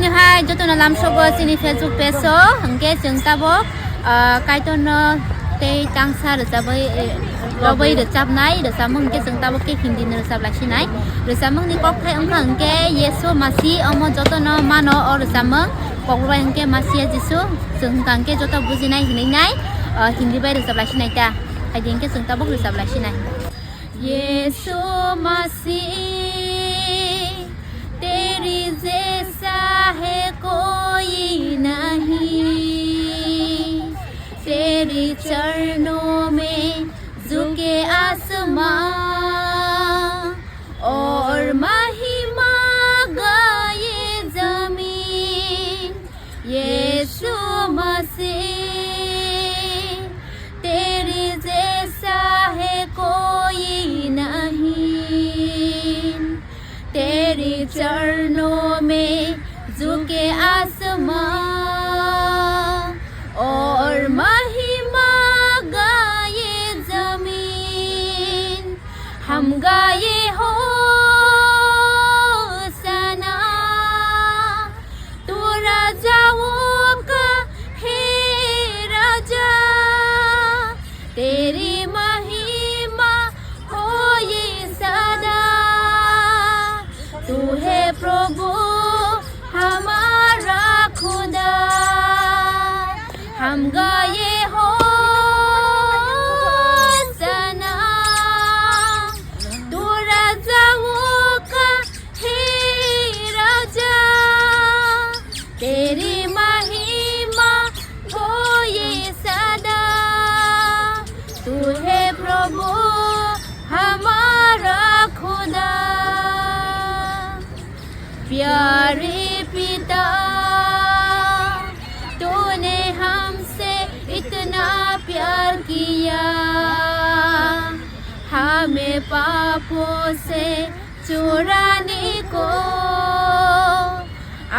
như hai cho tôi là làm shopper xin Facebook peso hằng cái chúng ta bố cái tôi nó cái tăng xa được sao với được sao này được sao mừng cái chúng ta bố cái hindi được sao lại xin này được sao mừng đi bóc thấy ông hằng cái Yesu Masih ông cho tôi nó mà nó ở được sao mừng bóc rồi hằng cái Masih Yesu chúng ta cái cho tôi bố gì này gì này hindi bay được sao lại xin này ta hay đến cái chúng ta bóc được sao lại xin này Yesu Masih तेरी जैसा है कोई नहीं तेरी चरणों में झुके आसमां और महिमा गाए जमीन यीशु मसीह तेरी जैसा है कोई नहीं तेरी चरणों में झुके आसमां और महिमा गाए जमीन हम गाए हो सना तू राजाओं का है राजा तेरी महिमा हो ये सदा तू है प्रभु हमारा खुदा हम गाए हो सना तू राजाओं का है राजा तेरी महिमा हो ये सदा तू है प्रभु हमारा खुदा प्यारे पिता तूने हमसे इतना प्यार किया हमें पापों से चुराने को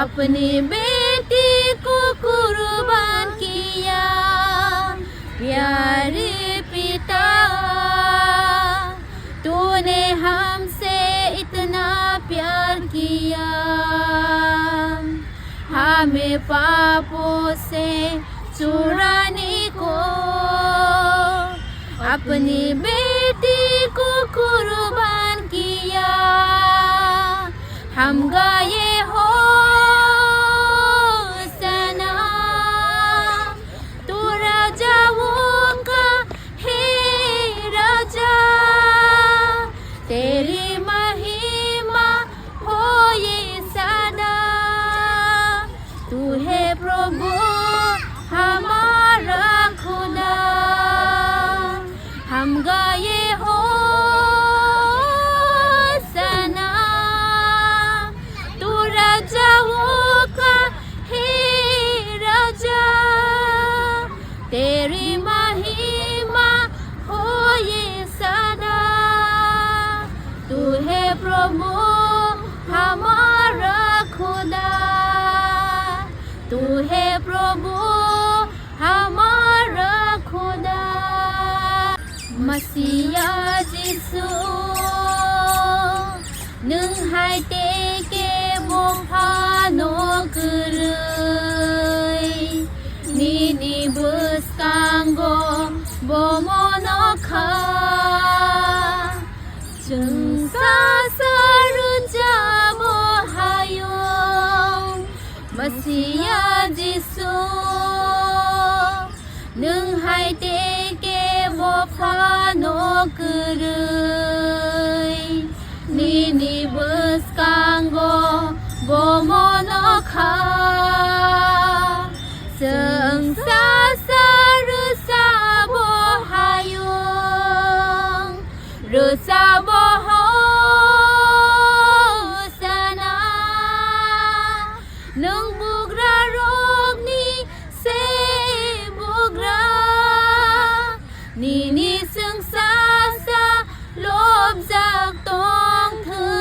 अपनी बेटी को कुर्बान किया प्यारे पिता तूने हमसे इतना प्यार किया हमें पापों से चुराने को अपनी बेटी को कुर्बान किया हम गाए हो सना तू राजाओं का है राजा तेरी महिमा हो ये सदा तू है प्रभु हमारा खुदा हम गाए हो सना तू राजाओं का है राजा तेरी महिमा हो ये सदा तू है प्रभु हमारा खुदा तू है प्रभु हमारा खुदा मसीहा जिसु नों हाय तेके बफानो गोरै निनि बुसकांगो बमनखा जों सारुजाबो हायो मसीहा जिसु नों हाय तेके बफानो गोरै निनि बुसकांगो बमनखा जों सारुजाबो हायो रोजाबो सना नों बुग्रा रगनि से बुग्रा निनि जोंसा लबजाक दंथों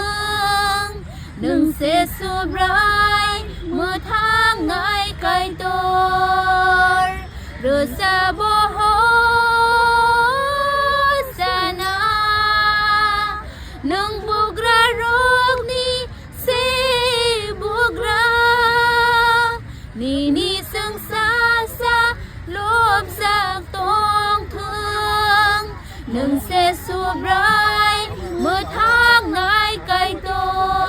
नोंसे सुब्राय मोथाङै कायदर रोजाबो सना नों बुग्रा रगनि से बुग्रा đừng xe xua brai mưa tháng ngày cây tôi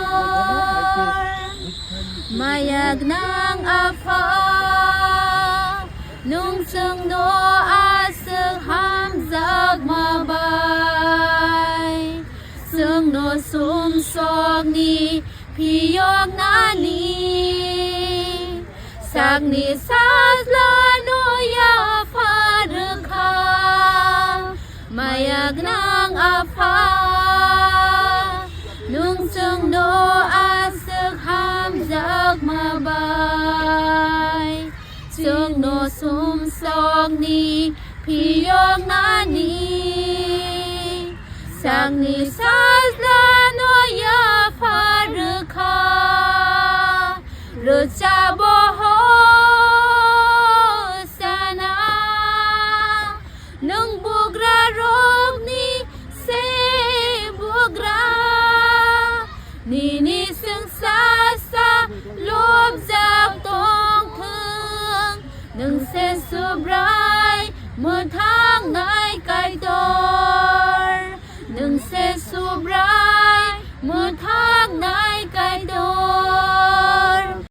mà yak nang apa nung sung no a sung ham giấc mà bay sung no sum song ni pi yok na ni sak ni sas la no ya pha được kha mà yak nang apa nung sung no a sung ham giấc mà bay sung no sum song ni pi yok na ni sang ni sas la no ya pha được kha rồi cha bo ho sana nung bugra rok ni se bugra ni ni sung sa sa lốp giặc tông thương nung se su brai một tháng ngày cay tôi